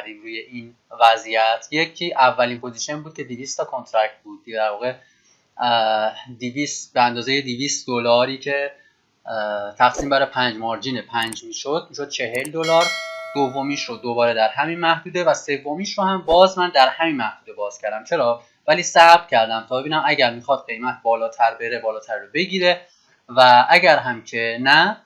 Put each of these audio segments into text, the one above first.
کردیم روی این وضعیت. یکی اولین پوزیشن بود که 200 تا کنترکت بود، در واقع 200 به اندازه $200 که تقسیم بر 5 مارجین 5 میشد $40. دومیش رو دوباره در همین محدوده و سومیش رو هم باز من در همین محدوده باز کردم. چرا؟ ولی صبر کردم تا ببینم اگر میخواد قیمت بالاتر بره بالاتر رو بگیره و اگر هم که نه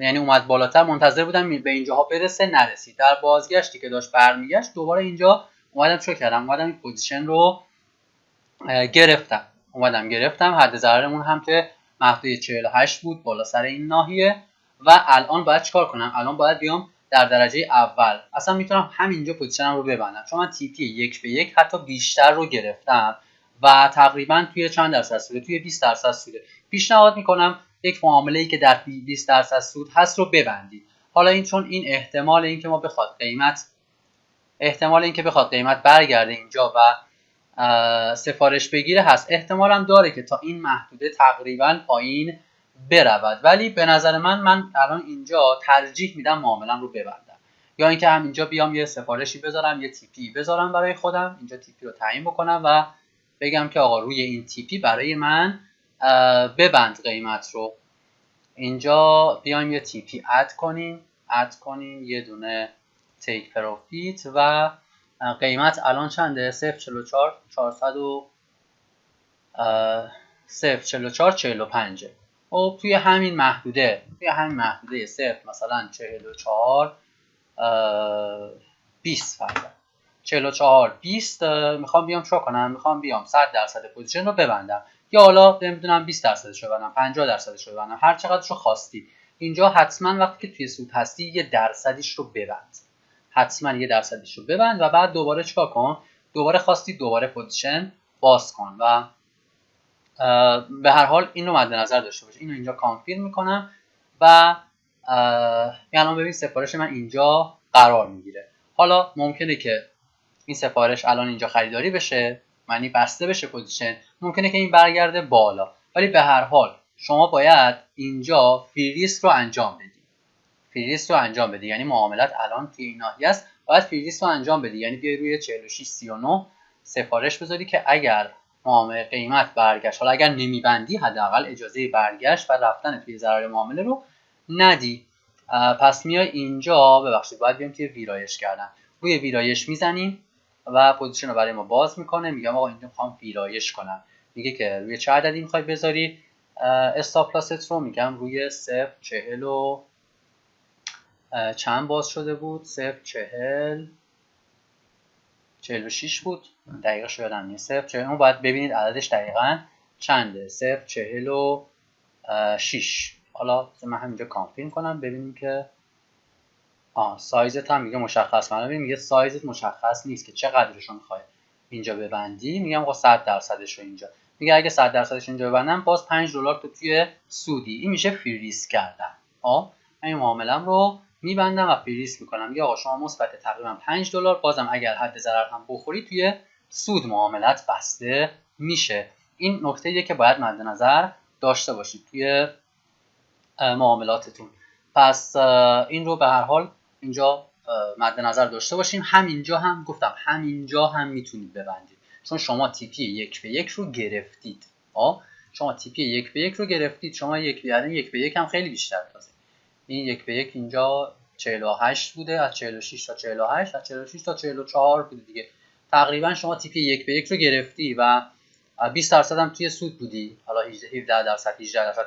یعنی اومد بالاتر منتظر بودم به اینجاها برسه، نرسید. در بازگشتی که داشت برمیگشت دوباره اینجا اومدم چه کردم؟ اومدم این پوزیشن رو گرفتم. حد ضررمون هم که محدوده 48 بود بالا سر این ناحیه. و الان باید چیکار کنم؟ الان باید بیام در درجه اول. اصلا میتونم همینجا پوزیشنم رو ببندم چون من تی پی 1 به 1 حتی بیشتر رو گرفتم و تقریبا توی چند درصد سوده؟ توی 20% سوده. پیشنهاد میکنم یک معامله ای که در 20% سود هست رو ببندید. حالا این چون این احتمال این که بخواد قیمت برگرده اینجا و سفارش بگیره هست، احتمال هم داره که تا این محدوده تقریبا پایین برود. ولی به نظر من الان اینجا ترجیح میدم معامله‌ام رو ببندم، یا اینکه همینجا بیام یه سفارشی بذارم، یه تی پی بذارم برای خودم، اینجا تی پی رو تعیین بکنم و بگم که آقا روی این تی پی برای من ببند قیمت رو. اینجا بیایم یه تی پی اد کنیم یه دونه تیک پروفیت و قیمت الان چنده؟ 0.44 و توی همین محدوده صفر مثلا 44 20 فرضاً 44 20 میخوام بیام چه کنم؟ میخوام بیام 100% پوزیشن رو ببندم، یا حالا نمیدونم 20%ش رو ببندم، 50%ش رو ببندم، هر چقدرش رو خواستی. اینجا حتما وقتی که توی سود هستی یه درصدیش رو ببند، و بعد دوباره چیکار کن؟ دوباره خواستی دوباره پوزیشن باز کن و به هر حال این رو مد نظر داشته باش. اینو اینجا کانفیرم میکنم و الان ببین سفارش من اینجا قرار میگیره. حالا ممکنه که این سفارش الان اینجا خریداری بشه، معنی بسته بشه پوزیشن، ممکنه که این برگرده بالا، ولی به هر حال شما باید اینجا فریست رو انجام بدی. یعنی معاملات الان توی این ناحیه است، باید فریست رو انجام بدی. یعنی بیای روی 4639 سفارش بذاری که اگر معامله قیمت برگشت، حالا اگر نمیبندی حداقل اجازه برگشت و رفتن توی ضرر معامله رو ندی. پس میای اینجا، ببخشید باید بیام توی ویرایش کردن، روی ویرایش میزنیم و پوزیشن رو برای ما باز میکنه. میگم آقا اینجا میخوام ویرایش کنم، میگه که روی چه عددی میخوای بذاری استاپ لاست رو؟ میگم روی 0.40 و چند باز شده بود؟ 0.46 بود، دقیقه شو یادم نیست. 0.40 اون باید ببینید عددش دقیقاً چنده، 0.46. حالا من همینجا کانفیرم کنم ببینیم که سایزت هم میگه مشخص. من میگه سایزت مشخص نیست که چقدرش رو میخوای اینجا ببندی. میگم آقا 100%ش رو اینجا. میگه اگه 100%ش اینجا ببندم باز $5 تو توی سودی. این میشه فریز کردن. من این معامله‌ام رو میبندم و فریز میکنم. میگه آقا شما مثبت تقریبا $5، بازم اگر حد ضرر هم بخوری توی سود معاملات بسته میشه. این نکته‌ایه که باید مد نظر داشته باشید توی معاملاتتون. پس این رو به هر حال اینجا مد نظر داشته باشیم. همینجا هم گفتم همینجا هم میتونید ببندید، چون شما تی پی 1 به 1 رو گرفتید. شما 1 به 1 هم خیلی بیشتر. تازه این 1 به 1 اینجا 48 بوده، از 46 تا 48، از 46 تا 44 بوده دیگه. تقریبا شما تی پی 1 به 1 رو گرفتی و 20% هم توی سود بودی. حالا 17%، 18%،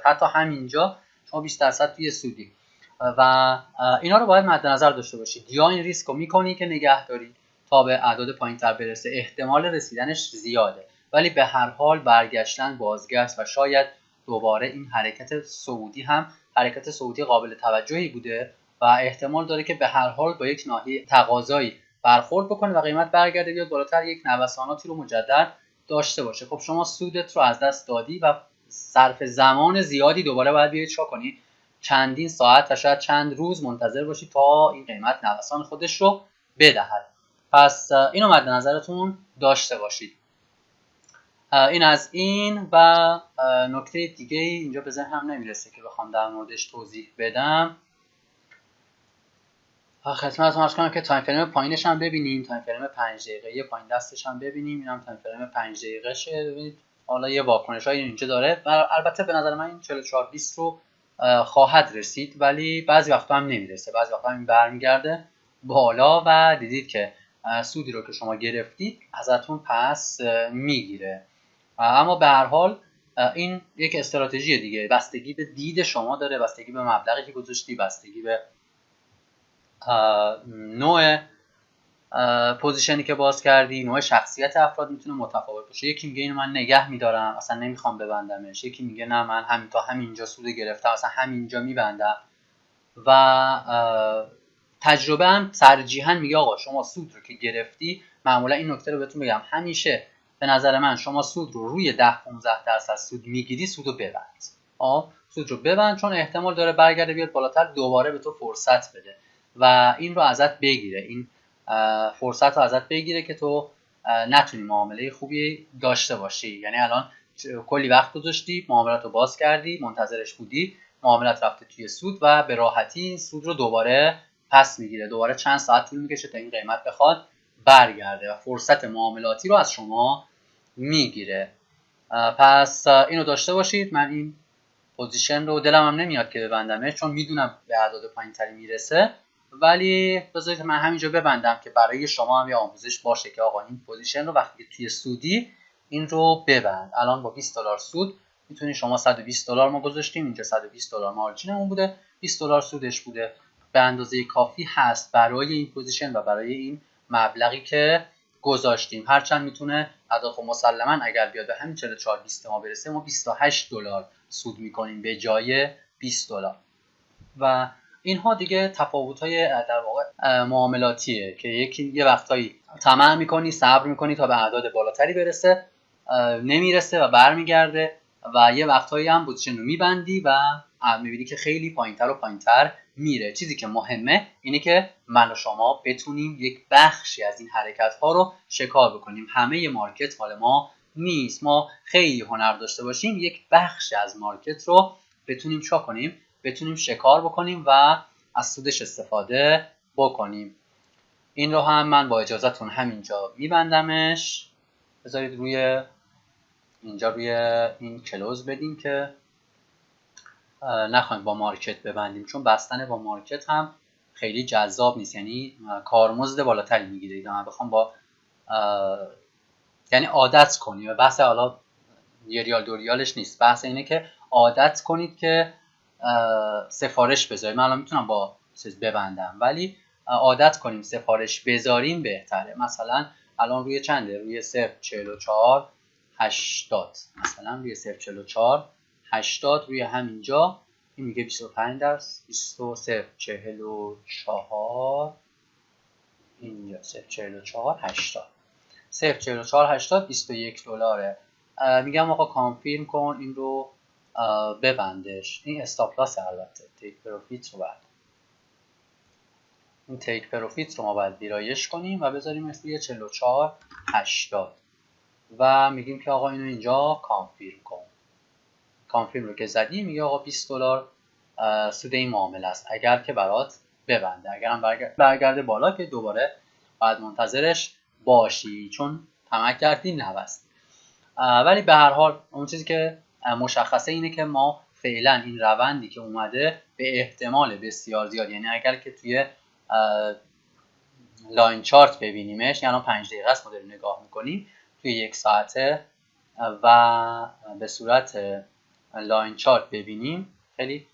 حتی همینجا شما 20% توی سودی و اینا رو باید مد نظر داشته باشید. یا این ریسک رو میکنی که نگه داری تا به اعداد پایین‌تر برسه، احتمال رسیدنش زیاده، ولی به هر حال برگشتن، بازگشت و شاید دوباره این حرکت صعودی قابل توجهی بوده و احتمال داره که به هر حال با یک ناحیه تقاضایی برخورد بکنه و قیمت برگرده بیاد بالاتر، یک نوساناتی رو مجدد داشته باشه. خب شما سودت رو از دست دادی و صرف زمان زیادی دوباره باید بیاید چا کنی؟ چندین ساعت و شاید چند روز منتظر باشی تا این قیمت نوسان خودش رو بدهد. پس اینو مد نظرتون داشته باشید. این از این. و نکته دیگه اینجا به ذهنم نمیرسه که بخوام در موردش توضیح بدم. خدمتتون عرض کنم که تایم فریم پایینش هم ببینیم، تایم فریم 5 دقیقه‌ای پایین دستش هم ببینیم. اینم تایم فریم 5 دقیقه شه. ببینید حالا یه واکنشایی اینجا داره و البته به نظر من این 4420 رو خواهد رسید، ولی بعضی وقتا هم نمیرسه، بعضی وقتا هم این برمیگرده بالا و دیدید که سودی رو که شما گرفتید ازتون پس میگیره. اما به هر حال این یک استراتژی دیگه، بستگی به دید شما داره، بستگی به مبلغی که گذاشتی، بستگی به نوع پوزیشنی که باز کردی، نوع شخصیت افراد میتونه متفاوت باشه. یکی میگه اینو من نگه میدارم اصلا نمیخوام ببندمش، یکی میگه نه من همین تا همینجا سود گرفتم اصلا همینجا میبندم. و تجربه هم ترجیحاً میگه آقا شما سود رو که گرفتی، معمولا این نکته رو بهتون بگم، همیشه به نظر من شما سود رو روی 10-15% سود میگیری، سود رو ببند. سود رو ببند، چون احتمال داره برگرده بیاد بالاتر، دوباره به تو فرصت بده و این رو ازت بگیره، این فرصت رو ازت بگیره که تو نتونی معامله خوبی داشته باشی. یعنی الان کلی وقت گذاشتی، معاملات رو باز کردی، منتظرش بودی، معاملات رفته توی سود و به راحتی این سود رو دوباره پس میگیره، دوباره چند ساعت طول میکشه تا این قیمت بخواد برگرده و فرصت معاملاتی رو از شما میگیره. پس اینو داشته باشید. من این پوزیشن رو دلم هم نمیاد که ببندمه، چون میدونم به اعداد پایینتری میرسه، ولی بذارید من همینجا ببندم که برای شما هم یه آموزش باشه که آقا این پوزیشن رو وقتی توی سودی این رو ببند. الان با $20 سود میتونید شما $120 ما گذاشتیم اینجا، $120 مارجینمون بوده، $20 سودش بوده، به اندازه کافی هست برای این پوزیشن و برای این مبلغی که گذاشتیم. هرچند میتونه خب مسلما اگر بیاد به همین 4420 ما برسه، ما $28 سود میکنیم به جای $20. و اینها دیگه تفاوت‌های در واقع معاملاتیه که یه وقتایی طمع میکنی، صبر میکنی تا به اعداد بالاتری برسه، نمیرسه و برمیگرده، و یه وقتایی هم پوزیشن رو میبندی و میبینی که خیلی پایینتر و پایینتر میره. چیزی که مهمه اینه که من و شما بتونیم یک بخشی از این حرکت ها رو شکار بکنیم. همه مارکت مال ما نیست، ما خیلی هنر داشته باشیم یک بخشی از مارکت رو بتونیم چا کنیم، بتونیم شکار بکنیم و از سودش استفاده بکنیم. این رو هم من با اجازهتون همینجا میبندمش. بذارید روی اینجا روی این کلوز بدیم که نخواهیم با مارکت ببندیم، چون بستن با مارکت هم خیلی جذاب نیست، یعنی کارمزد بالاتری میگیرید. من بخوام با یعنی عادت کنید، و بحث حالا یه ریال دو ریالش نیست، بحث اینه که عادت کنید که سفارش بذارید. من الان میتونم با چیز ببندم، ولی عادت کنیم سفارش بذاریم بهتره. مثلا الان روی چنده؟ روی 0.4480 مثلا روی 0.4480 روی همینجا این میگه 25 درصد 23.44 اینجا 0.4480 0.4480 $21. میگم آقا کانفirm کن این رو ببندش. این استاپ لاس البته، تیک پروفیت رو بعد این تیک پروفیت رو ما باید ویرایش کنیم و بذاریم روی 4480 و میگیم که آقا اینو اینجا کانفirم کن. کانفirم رو که زدیم میگه آقا $20 سود این معامله است اگر که برات ببنده. اگر هم برگرده بالا که دوباره باید منتظرش باشی، چون طمع کردی نبست. ولی به هر حال اون چیزی که مشخصه اینه که ما فعلا این روندی که اومده به احتمال بسیار زیاد، یعنی اگر که توی لاین چارت ببینیمش، یعنی 5 دقیقه است ما داریم نگاه میکنیم، توی 1 ساعته و به صورت لاین چارت ببینیم، خیلی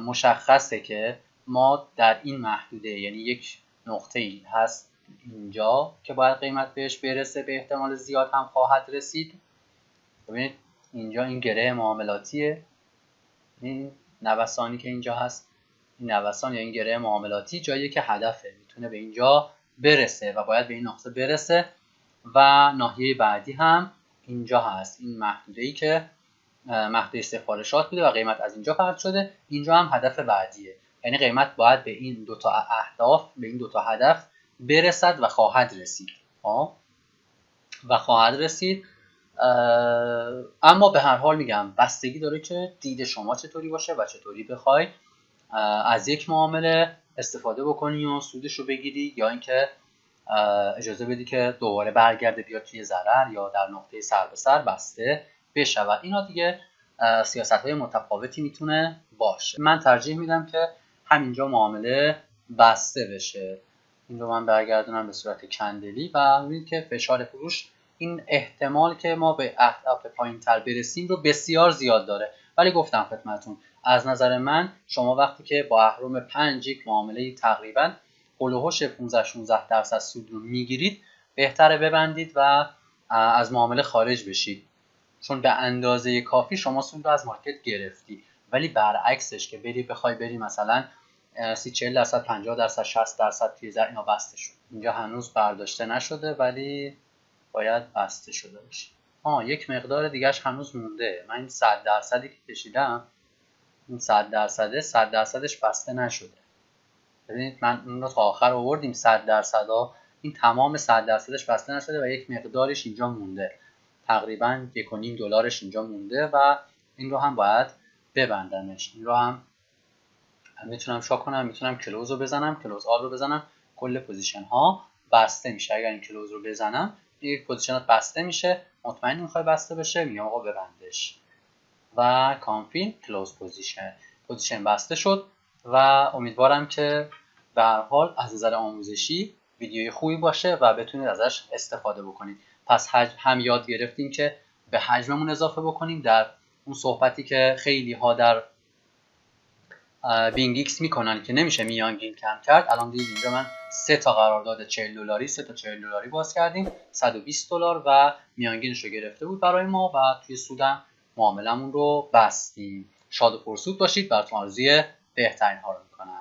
مشخصه که ما در این محدوده، یعنی یک نقطه‌ای هست اینجا که باید قیمت بهش برسه، به احتمال زیاد هم خواهد رسید. ببینید اینجا این گره معاملاتیه، این نوسانی که اینجا هست، این نوسان یا این گره معاملاتی جاییه که هدفه، میتونه به اینجا برسه و باید به این نقطه برسه. و ناحیه بعدی هم اینجا هست، این محدوده‌ای که محدوده سفارشات بوده و قیمت از اینجا فرض شده، اینجا هم هدف بعدیه، یعنی قیمت باید به این دو تا اهداف، به این دو تا هدف برسد و خواهد رسید و خواهد رسید. اما به هر حال میگم بستگی داره که دید شما چطوری باشه و چطوری بخوای از یک معامله استفاده بکنی و سودش رو بگیری، یا اینکه اجازه بدی که دوباره برگرده بیاد توی ضرر یا در نقطه سر به سر بسته بشه. و اینا دیگه سیاست‌های متفاوتی میتونه باشه. من ترجیح میدم که همینجا معامله بسته بشه. این رو من برگردونم به صورت کندلی و میبینید که فشار فروش این احتمال که ما به اهداف پایین‌تر برسیم رو بسیار زیاد داره. ولی گفتم خدمتتون از نظر من شما وقتی که با اهرم 5 یک معامله تقریبا هولوهوش 15-16% سود رو میگیرید، بهتره ببندید و از معامله خارج بشید، چون به اندازه کافی شما سود رو از مارکت گرفتی. ولی برعکسش که بخوای بری مثلا 30-40%، 50%، 60% توی زر، اینا بسته شد. اینجا هنوز برداشته نشده ولی باید بسته شده باشه. یک مقدار دیگهش هنوز مونده. من این 100% که کشیدم، این 100%ش بسته نشده. ببینید من اون رو تا آخر آوردیم 100%، این تمام 100%ش بسته نشده و یک مقدارش اینجا مونده، تقریبا $1.5 اینجا مونده و این رو هم باید ببندمش. این رو هم میتونم شا کنم، میتونم کلوز رو بزنم، کلوز آل رو بزنم، کل پوزیشن ها بسته میشه. اگر این کلوز رو بزنم یک پوزیشنات بسته میشه، مطمئن میخوای بسته بشه، میگم آقا ببندش و کانفین کلوز پوزیشن بسته شد. و امیدوارم که به هر حال از نظر آموزشی ویدیوی خوبی باشه و بتونید ازش استفاده بکنید. پس هم یاد گرفتیم که به حجممون اضافه بکنیم. در اون صحبتی که خیلی ها در بینگ ایکس میکنن که نمیشه میانگین کم کرد، الان دیدید اینجا من 3 تا قرارداد $40، 3 تا $40 باز کردیم، $120 و میانگینش رو گرفته بود برای ما و توی سودم معاملمون رو بستیم. شاد و پرسود باشید. براتون آرزوی بهترین ها رو میکنم.